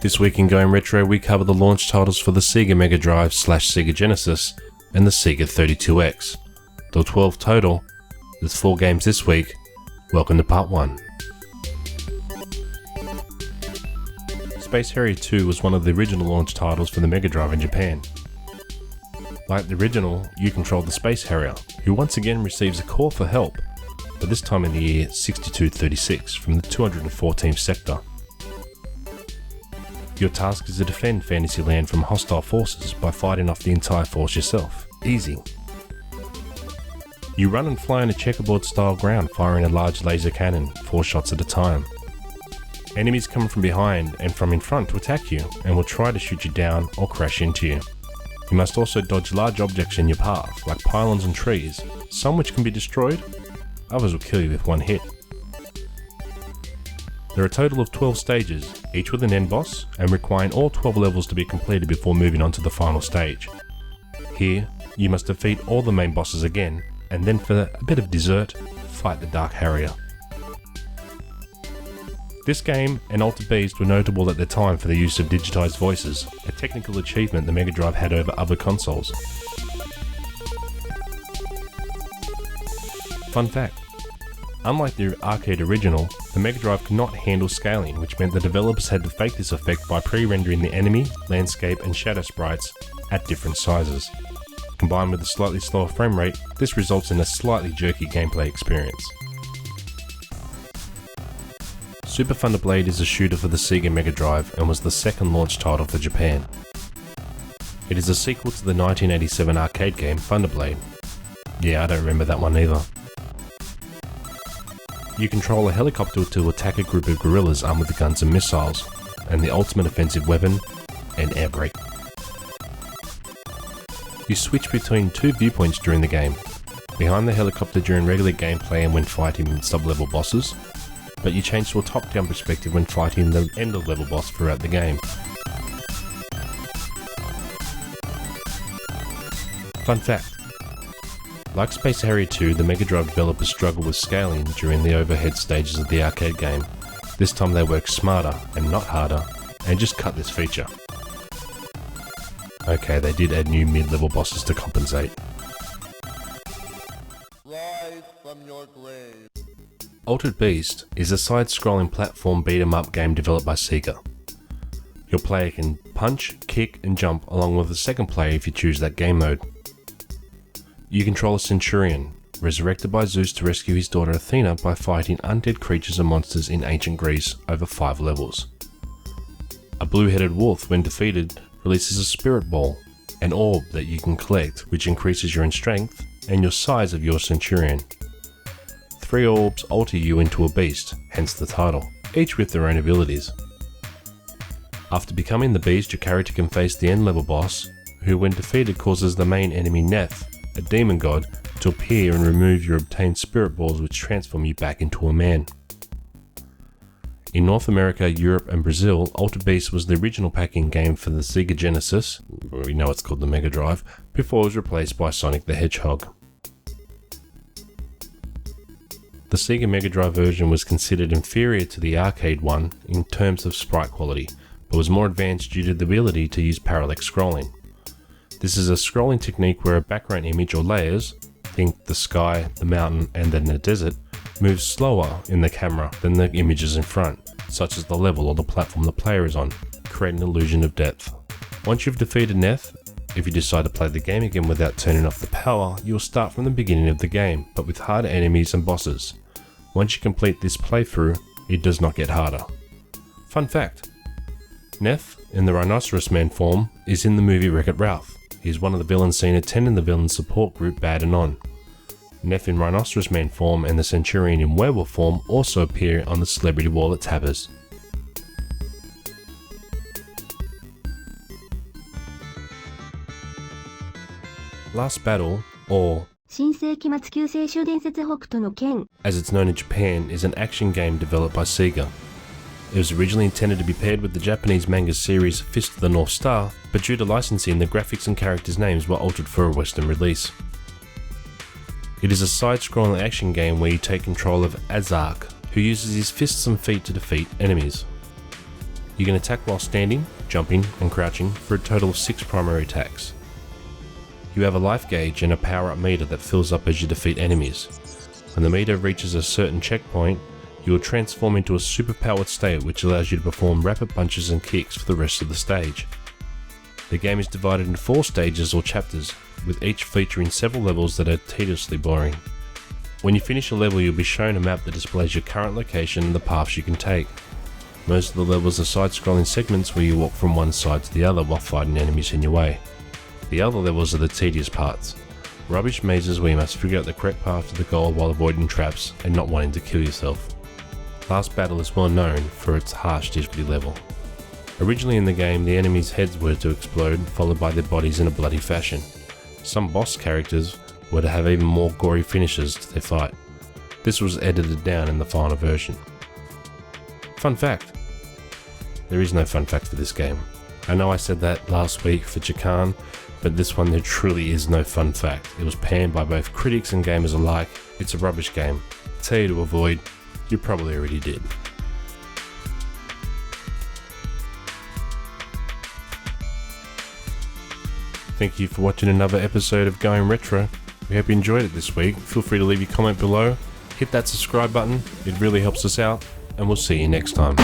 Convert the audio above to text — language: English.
This week in Goin Retro, we cover the launch titles for the Sega Mega Drive / Sega Genesis and the Sega 32X. There were 12 total. There's 4 games this week. Welcome to part 1. Space Harrier II was one of the original launch titles for the Mega Drive in Japan. Like the original, you controlled the Space Harrier, who once again receives a call for help, but this time in the year 6236 from the 214th sector. Your task is to defend Fantasyland from hostile forces by fighting off the entire force yourself. Easy. You run and fly on a checkerboard style ground, firing a large laser cannon, 4 shots at a time. Enemies come from behind and from in front to attack you and will try to shoot you down or crash into you. You must also dodge large objects in your path, like pylons and trees, some which can be destroyed, others will kill you with one hit. There are a total of 12 stages, each with an end boss, and requiring all 12 levels to be completed before moving on to the final stage. Here, you must defeat all the main bosses again, and then for a bit of dessert, fight the Dark Harrier. This game and Altered Beast were notable at the time for the use of digitized voices, a technical achievement the Mega Drive had over other consoles. Fun fact. Unlike the arcade original, the Mega Drive could not handle scaling, which meant the developers had to fake this effect by pre-rendering the enemy, landscape and shadow sprites at different sizes. Combined with a slightly slower frame rate, this results in a slightly jerky gameplay experience. Superfund The Blade is a shooter for the Sega Mega Drive and was the second launch title for Japan. It is a sequel to the 1987 arcade game Thunder Blade. Yeah, I don't remember that one either. You control a helicopter to attack a group of guerrillas armed with guns and missiles, and the ultimate offensive weapon, an air brake. You switch between 2 viewpoints during the game, behind the helicopter during regular gameplay and when fighting sub-level bosses, but you change to a top-down perspective when fighting the end-of-level boss throughout the game. Fun fact. Like Space Harrier II, the Mega Drive developers struggled with scaling during the overhead stages of the arcade game. This time they worked smarter and not harder, and just cut this feature. Okay, they did add new mid-level bosses to compensate. Rise from your grave. Altered Beast is a side-scrolling platform beat-em-up game developed by Sega. Your player can punch, kick and jump along with the second player if you choose that game mode. You control a centurion, resurrected by Zeus to rescue his daughter Athena by fighting undead creatures and monsters in ancient Greece over 5 levels. A blue-headed wolf, when defeated, releases a spirit ball, an orb that you can collect which increases your strength and your size of your centurion. 3 orbs alter you into a beast, hence the title, each with their own abilities. After becoming the beast, your character can face the end-level boss, who when defeated causes the main enemy Neth, a demon god, to appear and remove your obtained spirit balls which transform you back into a man. In North America, Europe and Brazil, Altered Beast was the original packing game for the Sega Genesis, we know it's called the Mega Drive, before it was replaced by Sonic the Hedgehog. The Sega Mega Drive version was considered inferior to the arcade one in terms of sprite quality, but was more advanced due to the ability to use parallax scrolling. This is a scrolling technique where a background image or layers, think the sky, the mountain and then the desert, moves slower in the camera than the images in front, such as the level or the platform the player is on, creating an illusion of depth. Once you've defeated Neth, if you decide to play the game again without turning off the power, you'll start from the beginning of the game, but with harder enemies and bosses. Once you complete this playthrough, it does not get harder. Fun fact. Neth, in the Rhinoceros Man form, is in the movie Wreck-It Ralph. He is one of the villains seen attending the villain support group Bad Anon. Neth in Rhinoceros Man form and the Centurion in Werewolf form also appear on the celebrity wall at Tabbers. Last Battle, or 新世紀末救世主伝説北斗の拳 as it's known in Japan, is an action game developed by Sega. It was originally intended to be paired with the Japanese manga series Fist of the North Star, but due to licensing, the graphics and characters' names were altered for a Western release. It is a side-scrolling action game where you take control of Azark, who uses his fists and feet to defeat enemies. You can attack while standing, jumping and crouching for a total of 6 primary attacks. You have a life gauge and a power up meter that fills up as you defeat enemies. When the meter reaches a certain checkpoint, you will transform into a superpowered state which allows you to perform rapid punches and kicks for the rest of the stage. The game is divided into 4 stages or chapters, with each featuring several levels that are tediously boring. When you finish a level, you'll be shown a map that displays your current location and the paths you can take. Most of the levels are side-scrolling segments where you walk from one side to the other while fighting enemies in your way. The other levels are the tedious parts. Rubbish mazes where you must figure out the correct path to the goal while avoiding traps and not wanting to kill yourself. Last Battle is well known for its harsh difficulty level. Originally in the game, the enemies' heads were to explode, followed by their bodies in a bloody fashion. Some boss characters were to have even more gory finishes to their fight. This was edited down in the final version. Fun fact. There is no fun fact for this game. I know I said that last week for Chakan, but this one there truly is no fun fact. It was panned by both critics and gamers alike. It's a rubbish game. Tell you to avoid. You probably already did. Thank you for watching another episode of Goin Retro. We hope you enjoyed it this week. Feel free to leave your comment below. Hit that subscribe button, it really helps us out, and we'll see you next time.